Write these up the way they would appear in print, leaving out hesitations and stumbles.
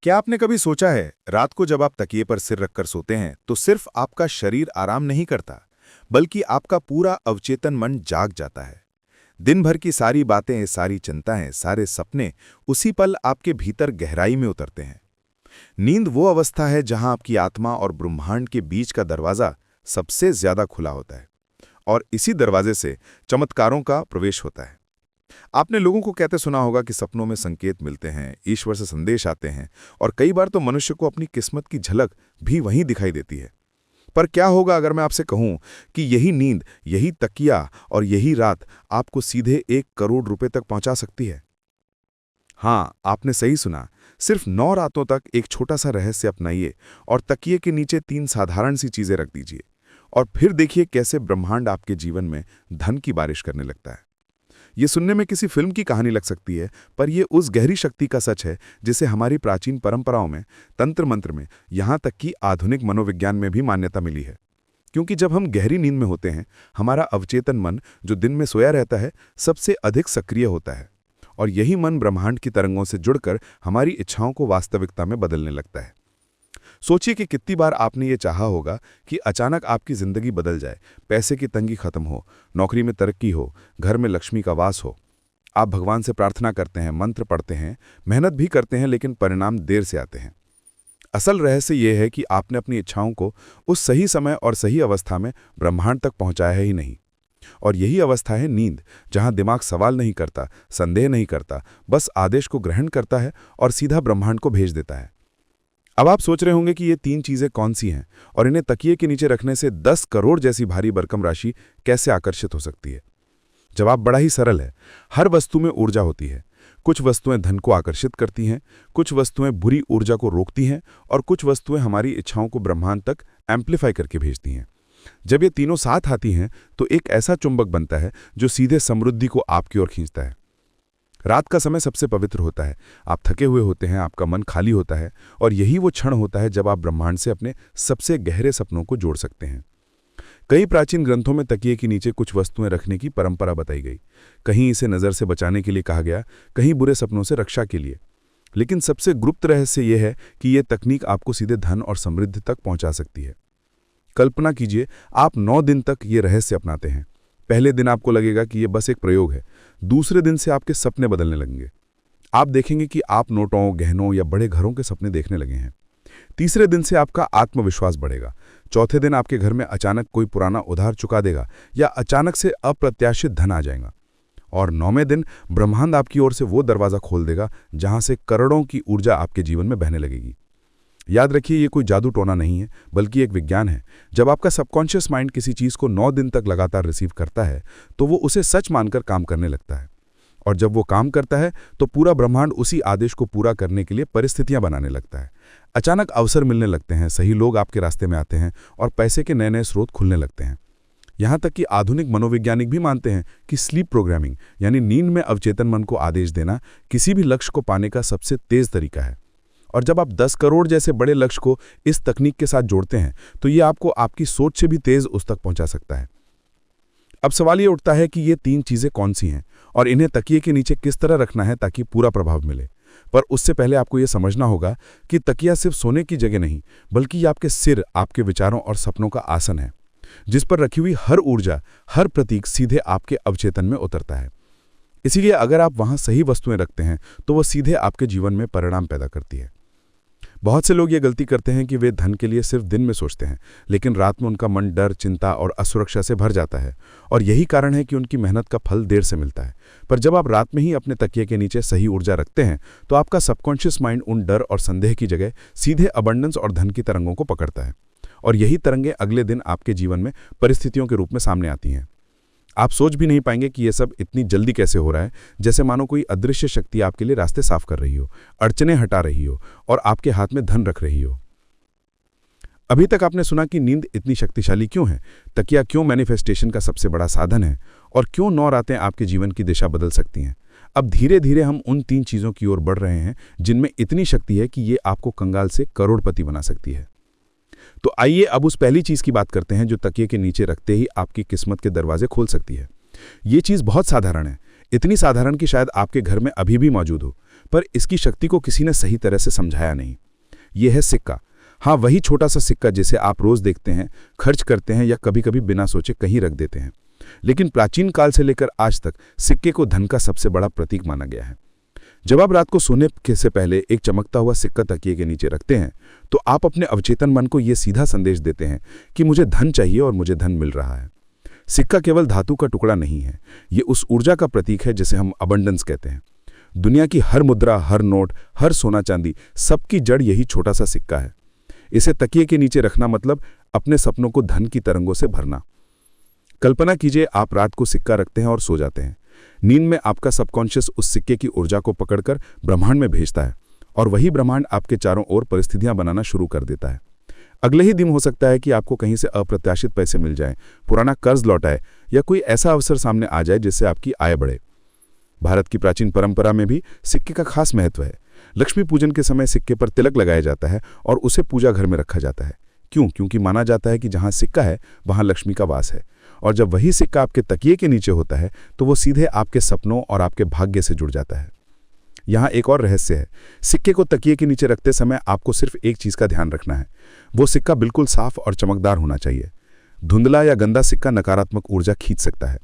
क्या आपने कभी सोचा है रात को जब आप तकिए पर सिर रखकर सोते हैं तो सिर्फ आपका शरीर आराम नहीं करता, बल्कि आपका पूरा अवचेतन मन जाग जाता है। दिन भर की सारी बातें, सारी चिंताएं, सारे सपने उसी पल आपके भीतर गहराई में उतरते हैं। नींद वो अवस्था है जहां आपकी आत्मा और ब्रह्मांड के बीच का दरवाजा सबसे ज्यादा खुला होता है, और इसी दरवाजे से चमत्कारों का प्रवेश होता है। आपने लोगों को कहते सुना होगा कि सपनों में संकेत मिलते हैं, ईश्वर से संदेश आते हैं, और कई बार तो मनुष्य को अपनी किस्मत की झलक भी वहीं दिखाई देती है। पर क्या होगा अगर मैं आपसे कहूं कि यही नींद, यही तकिया और यही रात आपको सीधे 1 करोड़ रुपए तक पहुंचा सकती है? हाँ, आपने सही सुना। सिर्फ 9 रातों तक एक छोटा सा रहस्य अपनाइए और तकिए के नीचे 3 साधारण सी चीजें रख दीजिए, और फिर देखिए कैसे ब्रह्मांड आपके जीवन में धन की बारिश करने लगता है। ये सुनने में किसी फिल्म की कहानी लग सकती है, पर यह उस गहरी शक्ति का सच है जिसे हमारी प्राचीन परंपराओं में, तंत्र मंत्र में, यहाँ तक कि आधुनिक मनोविज्ञान में भी मान्यता मिली है। क्योंकि जब हम गहरी नींद में होते हैं, हमारा अवचेतन मन, जो दिन में सोया रहता है, सबसे अधिक सक्रिय होता है, और यही मन ब्रह्मांड की तरंगों से जुड़कर हमारी इच्छाओं को वास्तविकता में बदलने लगता है। सोचिए कि कितनी बार आपने ये चाहा होगा कि अचानक आपकी जिंदगी बदल जाए, पैसे की तंगी खत्म हो, नौकरी में तरक्की हो, घर में लक्ष्मी का वास हो। आप भगवान से प्रार्थना करते हैं, मंत्र पढ़ते हैं, मेहनत भी करते हैं, लेकिन परिणाम देर से आते हैं। असल रहस्य यह है कि आपने अपनी इच्छाओं को उस सही समय और सही अवस्था में ब्रह्मांड तक पहुंचाया ही नहीं। और यही अवस्था है नींद, जहां दिमाग सवाल नहीं करता, संदेह नहीं करता, बस आदेश को ग्रहण करता है और सीधा ब्रह्मांड को भेज देता है। अब आप सोच रहे होंगे कि ये 3 चीजें कौन सी हैं, और इन्हें तकिए के नीचे रखने से 10 करोड़ जैसी भारी भरकम राशि कैसे आकर्षित हो सकती है। जवाब बड़ा ही सरल है। हर वस्तु में ऊर्जा होती है। कुछ वस्तुएं धन को आकर्षित करती हैं, कुछ वस्तुएं बुरी ऊर्जा को रोकती हैं, और कुछ वस्तुएं हमारी इच्छाओं को ब्रह्मांड तक एम्पलीफाई करके भेजती हैं। जब ये तीनों साथ आती हैं तो एक ऐसा चुंबक बनता है जो सीधे समृद्धि को आपकी ओर खींचता है। रात का समय सबसे पवित्र होता है। आप थके हुए होते हैं, आपका मन खाली होता है, और यही वो क्षण होता है जब आप ब्रह्मांड से अपने सबसे गहरे सपनों को जोड़ सकते हैं। कई प्राचीन ग्रंथों में तकिए के नीचे कुछ वस्तुएं रखने की परंपरा बताई गई। कहीं इसे नजर से बचाने के लिए कहा गया, कहीं बुरे सपनों से रक्षा के लिए। लेकिन सबसे गुप्त रहस्य यह है कि यह तकनीक आपको सीधे धन और समृद्धि तक पहुंचा सकती है। कल्पना कीजिए, आप 9 दिन तक ये रहस्य अपनाते हैं। पहले दिन आपको लगेगा कि यह बस एक प्रयोग है। दूसरे दिन से आपके सपने बदलने लगेंगे। आप देखेंगे कि आप नोटों, गहनों या बड़े घरों के सपने देखने लगे हैं। तीसरे दिन से आपका आत्मविश्वास बढ़ेगा। चौथे दिन आपके घर में अचानक कोई पुराना उधार चुका देगा, या अचानक से अप्रत्याशित धन आ जाएगा। और 9वें दिन ब्रह्मांड आपकी ओर से वो दरवाजा खोल देगा जहां से करोड़ों की ऊर्जा आपके जीवन में बहने लगेगी। याद रखिए, ये कोई जादू टोना नहीं है, बल्कि एक विज्ञान है। जब आपका सबकॉन्शियस माइंड किसी चीज को 9 दिन तक लगातार रिसीव करता है, तो वो उसे सच मानकर काम करने लगता है। और जब वो काम करता है तो पूरा ब्रह्मांड उसी आदेश को पूरा करने के लिए परिस्थितियां बनाने लगता है। अचानक अवसर मिलने लगते हैं, सही लोग आपके रास्ते में आते हैं, और पैसे के नए नए स्रोत खुलने लगते हैं। यहाँ तक कि आधुनिक मनोवैज्ञानिक भी मानते हैं कि स्लीप प्रोग्रामिंग, यानी नींद में अवचेतन मन को आदेश देना, किसी भी लक्ष्य को पाने का सबसे तेज तरीका है। और जब आप 10 करोड़ जैसे बड़े लक्ष्य को इस तकनीक के साथ जोड़ते हैं, तो ये आपको आपकी सोच से भी तेज उस तक पहुंचा सकता है। अब सवाल ये उठता है कि ये 3 चीजें कौन सी हैं, और इन्हें तकिए के नीचे किस तरह रखना है ताकि पूरा प्रभाव मिले। पर उससे पहले आपको यह समझना होगा कि तकिया सिर्फ सोने की जगह नहीं, बल्कि ये आपके सिर, आपके विचारों और सपनों का आसन है, जिस पर रखी हुई हर ऊर्जा, हर प्रतीक सीधे आपके अवचेतन में उतरता है। इसीलिए अगर आप वहां सही वस्तुएं रखते हैं तो वह सीधे आपके जीवन में परिणाम पैदा करती है। बहुत से लोग ये गलती करते हैं कि वे धन के लिए सिर्फ दिन में सोचते हैं, लेकिन रात में उनका मन डर, चिंता और असुरक्षा से भर जाता है, और यही कारण है कि उनकी मेहनत का फल देर से मिलता है। पर जब आप रात में ही अपने तकिए के नीचे सही ऊर्जा रखते हैं, तो आपका सबकॉन्शियस माइंड उन डर और संदेह की जगह सीधे अबंडेंस और धन की तरंगों को पकड़ता है, और यही तरंगें अगले दिन आपके जीवन में परिस्थितियों के रूप में सामने आती हैं। आप सोच भी नहीं पाएंगे कि यह सब इतनी जल्दी कैसे हो रहा है, जैसे मानो कोई अदृश्य शक्ति आपके लिए रास्ते साफ कर रही हो, अड़चनें हटा रही हो, और आपके हाथ में धन रख रही हो। अभी तक आपने सुना कि नींद इतनी शक्तिशाली क्यों है, तकिया क्यों मैनिफेस्टेशन का सबसे बड़ा साधन है, और क्यों 9 रातें आपके जीवन की दिशा बदल सकती हैं। अब धीरे धीरे हम उन 3 चीजों की ओर बढ़ रहे हैं जिनमें इतनी शक्ति है कि ये आपको कंगाल से करोड़पति बना सकती है। तो आइए अब उस पहली चीज की बात करते हैं जो तकिए के नीचे रखते ही आपकी किस्मत के दरवाजे खोल सकती है। ये चीज बहुत साधारण है, इतनी साधारण कि शायद आपके घर में अभी भी मौजूद हो, पर इसकी शक्ति को किसी ने सही तरह से समझाया नहीं। यह है सिक्का। हाँ, वही छोटा सा सिक्का जिसे आप रोज देखते हैं, खर्च करते हैं या कभी कभी बिना सोचे कहीं रख देते हैं। लेकिन प्राचीन काल से लेकर आज तक सिक्के को धन का सबसे बड़ा प्रतीक माना गया है। जब आप रात को सोने से पहले एक चमकता हुआ सिक्का तकिए के नीचे रखते हैं तो आप अपने अवचेतन मन को यह सीधा संदेश देते हैं कि मुझे धन चाहिए और मुझे धन मिल रहा है। सिक्का केवल धातु का टुकड़ा नहीं है, ये उस ऊर्जा का प्रतीक है जिसे हम अबंडेंस कहते हैं। दुनिया की हर मुद्रा, हर नोट, हर सोना चांदी, सबकी जड़ यही छोटा सा सिक्का है। इसे तकिए के नीचे रखना मतलब अपने सपनों को धन की तरंगों से भरना। कल्पना कीजिए आप रात को सिक्का रखते हैं और सो जाते हैं। नींद में आपका सबकॉन्शियस उस सिक्के की ऊर्जा को पकड़कर ब्रह्मांड में भेजता है और वही ब्रह्मांड आपके चारों ओर परिस्थितियां बनाना शुरू कर देता है। अगले ही दिन हो सकता है कि आपको कहीं से अप्रत्याशित पैसे मिल जाएं, पुराना कर्ज लौटाए या कोई ऐसा अवसर सामने आ जाए जिससे आपकी आय बढ़े। भारत की प्राचीन परंपरा में भी सिक्के का खास महत्व है। लक्ष्मी पूजन के समय सिक्के पर तिलक लगाया जाता है और उसे पूजा घर में रखा जाता है। क्यों? क्योंकि माना जाता है कि जहां सिक्का है वहां लक्ष्मी का वास है, और जब वही सिक्का आपके तकिए के नीचे होता है तो वो सीधे आपके सपनों और आपके भाग्य से जुड़ जाता है। यहाँ एक और रहस्य है। सिक्के को तकिए के नीचे रखते समय आपको सिर्फ एक चीज का ध्यान रखना है, वो सिक्का बिल्कुल साफ और चमकदार होना चाहिए। धुंधला या गंदा सिक्का नकारात्मक ऊर्जा खींच सकता है।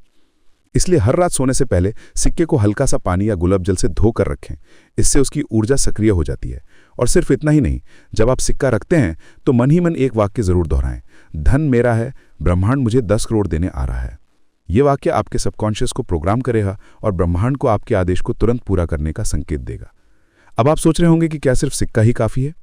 इसलिए हर रात सोने से पहले सिक्के को हल्का सा पानी या गुलाब जल से धोकर रखें। इससे उसकी ऊर्जा सक्रिय हो जाती है। और सिर्फ इतना ही नहीं, जब आप सिक्का रखते हैं तो मन ही मन एक वाक्य जरूर दोहराएं, धन मेरा है, ब्रह्मांड मुझे 10 करोड़ देने आ रहा है। ये वाक्य आपके सबकॉन्शियस को प्रोग्राम करेगा और ब्रह्मांड को आपके आदेश को तुरंत पूरा करने का संकेत देगा। अब आप सोच रहे होंगे कि क्या सिर्फ सिक्का ही काफी है?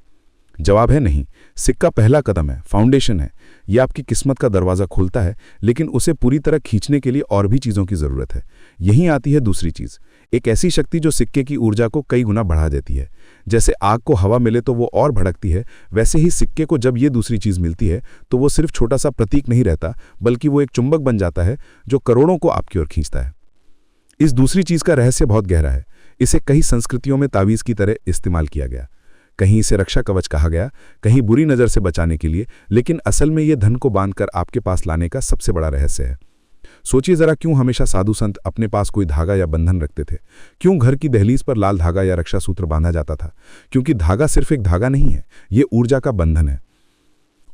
जवाब है नहीं। सिक्का पहला कदम है, फाउंडेशन है। यह आपकी किस्मत का दरवाजा खोलता है, लेकिन उसे पूरी तरह खींचने के लिए और भी चीजों की जरूरत है। यहीं आती है दूसरी चीज, एक ऐसी शक्ति जो सिक्के की ऊर्जा को कई गुना बढ़ा देती है। जैसे आग को हवा मिले तो वो और भड़कती है, वैसे ही सिक्के को जब ये दूसरी चीज मिलती है तो वो सिर्फ छोटा सा प्रतीक नहीं रहता, बल्कि वो एक चुंबक बन जाता है जो करोड़ों को आपकी ओर खींचता है। इस दूसरी चीज का रहस्य बहुत गहरा है। इसे कई संस्कृतियों में तावीज की तरह इस्तेमाल किया गया। कहीं इसे रक्षा कवच कहा गया, कहीं बुरी नजर से बचाने के लिए, लेकिन असल में यह धन को बांधकर आपके पास लाने का सबसे बड़ा रहस्य है। सोचिए जरा, क्यों हमेशा साधु संत अपने पास कोई धागा या बंधन रखते थे? क्यों घर की दहलीज पर लाल धागा या रक्षा सूत्र बांधा जाता था? क्योंकि धागा सिर्फ एक धागा नहीं है, ये ऊर्जा का बंधन है।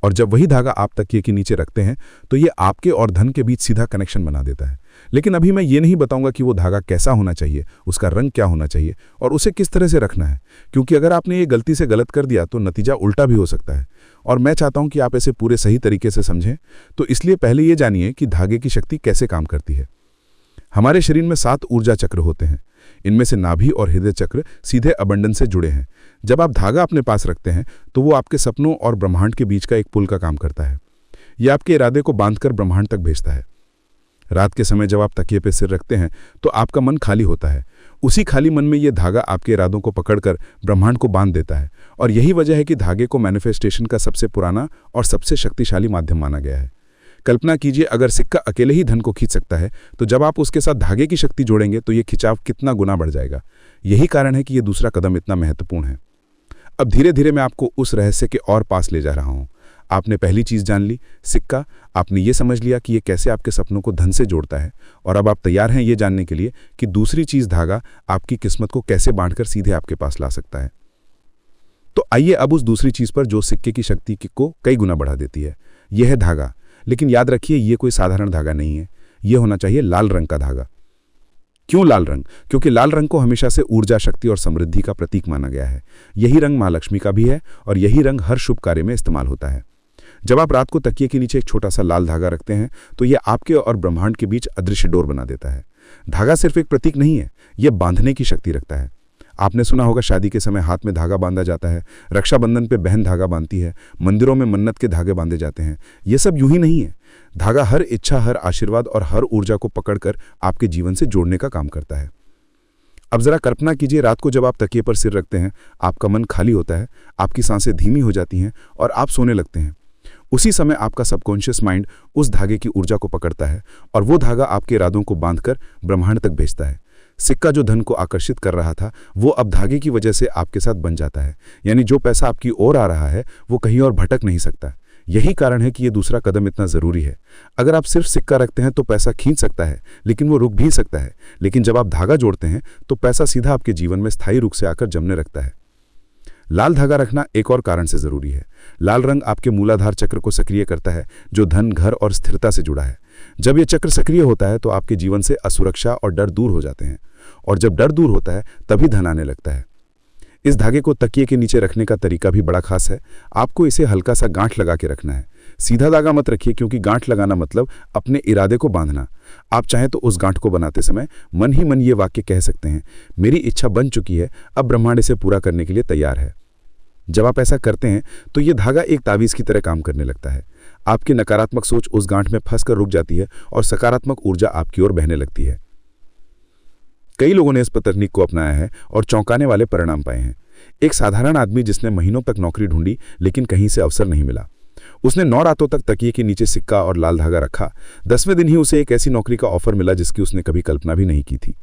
और जब वही धागा आप तकिए के नीचे रखते हैं तो ये आपके और धन के बीच सीधा कनेक्शन बना देता है। लेकिन अभी मैं ये नहीं बताऊंगा कि वो धागा कैसा होना चाहिए, उसका रंग क्या होना चाहिए और उसे किस तरह से रखना है, क्योंकि अगर आपने ये गलती से गलत कर दिया तो नतीजा उल्टा भी हो सकता है। और मैं चाहता हूं कि आप इसे पूरे सही तरीके से समझें। तो इसलिए पहले ये जानिए कि धागे की शक्ति कैसे काम करती है। हमारे शरीर में 7 ऊर्जा चक्र होते हैं। इनमें से नाभि और हृदय चक्र सीधे अबंडेंस से जुड़े हैं। जब आप धागा अपने पास रखते हैं तो वो आपके सपनों और ब्रह्मांड के बीच का एक पुल का काम करता है। यह आपके इरादे को बांधकर ब्रह्मांड तक भेजता है। रात के समय जब आप तकिए पे सिर रखते हैं तो आपका मन खाली होता है। उसी खाली मन में यह धागा आपके इरादों को पकड़कर ब्रह्मांड को बांध देता है। और यही वजह है कि धागे को मैनिफेस्टेशन का सबसे पुराना और सबसे शक्तिशाली माध्यम माना गया है। कल्पना कीजिए, अगर सिक्का अकेले ही धन को खींच सकता है तो जब आप उसके साथ धागे की शक्ति जोड़ेंगे तो ये खिंचाव कितना गुना बढ़ जाएगा। यही कारण है कि यह दूसरा कदम इतना महत्वपूर्ण है। अब धीरे धीरे मैं आपको उस रहस्य के और पास ले जा रहा हूं। आपने पहली चीज जान ली, सिक्का। आपने ये समझ लिया कि ये कैसे आपके सपनों को धन से जोड़ता है, और अब आप तैयार हैं ये जानने के लिए कि दूसरी चीज, धागा, आपकी किस्मत को कैसे बांधकर सीधे आपके पास ला सकता है। तो आइए अब उस दूसरी चीज पर जो सिक्के की शक्ति को कई गुना बढ़ा देती है। यह है धागा। लेकिन याद रखिए, ये कोई साधारण धागा नहीं है। यह होना चाहिए लाल रंग का धागा। क्यों लाल रंग? क्योंकि लाल रंग को हमेशा से ऊर्जा, शक्ति और समृद्धि का प्रतीक माना गया है। यही रंग मां लक्ष्मी का भी है और यही रंग हर शुभ कार्य में इस्तेमाल होता है। जब आप रात को तकिए के नीचे एक छोटा सा लाल धागा रखते हैं तो यह आपके और ब्रह्मांड के बीच अदृश्य डोर बना देता है। धागा सिर्फ एक प्रतीक नहीं है, यह बांधने की शक्ति रखता है। आपने सुना होगा शादी के समय हाथ में धागा बांधा जाता है, रक्षाबंधन पे बहन धागा बांधती है, मंदिरों में मन्नत के धागे बांधे जाते हैं। यह सब यूं ही नहीं है। धागा हर इच्छा, हर आशीर्वाद और हर ऊर्जा को पकड़कर आपके जीवन से जोड़ने का काम करता है। अब जरा कल्पना कीजिए, रात को जब आप तकिए पर सिर रखते हैं, आपका मन खाली होता है, आपकी सांसें धीमी हो जाती हैं और आप सोने लगते हैं। उसी समय आपका सबकॉन्शियस माइंड उस धागे की ऊर्जा को पकड़ता है और वो धागा आपके इरादों को बांधकर ब्रह्मांड तक भेजता है। सिक्का जो धन को आकर्षित कर रहा था, वो अब धागे की वजह से आपके साथ बन जाता है। यानी जो पैसा आपकी ओर आ रहा है वो कहीं और भटक नहीं सकता। यही कारण है कि ये दूसरा कदम इतना ज़रूरी है। अगर आप सिर्फ सिक्का रखते हैं तो पैसा खींच सकता है, लेकिन वो रुक भी सकता है। लेकिन जब आप धागा जोड़ते हैं तो पैसा सीधा आपके जीवन में स्थायी रूप से आकर जमने लगता है। लाल धागा रखना एक और कारण से ज़रूरी है। लाल रंग आपके मूलाधार चक्र को सक्रिय करता है, जो धन, घर और स्थिरता से जुड़ा है। जब ये चक्र सक्रिय होता है तो आपके जीवन से असुरक्षा और डर दूर हो जाते हैं, और जब डर दूर होता है तभी धन आने लगता है। इस धागे को तकिए के नीचे रखने का तरीका भी बड़ा खास है। आपको इसे हल्का सा गांठ लगा के रखना है। सीधा धागा मत रखिए, क्योंकि गांठ लगाना मतलब अपने इरादे को बांधना। आप चाहें तो उस गांठ को बनाते समय मन ही मन ये वाक्य कह सकते हैं, मेरी इच्छा बन चुकी है, अब ब्रह्मांड इसे पूरा करने के लिए तैयार है। जब आप ऐसा करते हैं तो ये धागा एक तावीज़ की तरह काम करने लगता है। आपकी नकारात्मक सोच उस गांठ में फंसकर रुक जाती है और सकारात्मक ऊर्जा आपकी ओर बहने लगती है। कई लोगों ने इस तकनीक को अपनाया है और चौंकाने वाले परिणाम पाए हैं। एक साधारण आदमी जिसने महीनों तक नौकरी ढूंढी लेकिन कहीं से अवसर नहीं मिला, उसने 9 रातों तक तकिए के नीचे सिक्का और लाल धागा रखा। 10वें दिन ही उसे एक ऐसी नौकरी का ऑफर मिला जिसकी उसने कभी कल्पना भी नहीं की थी।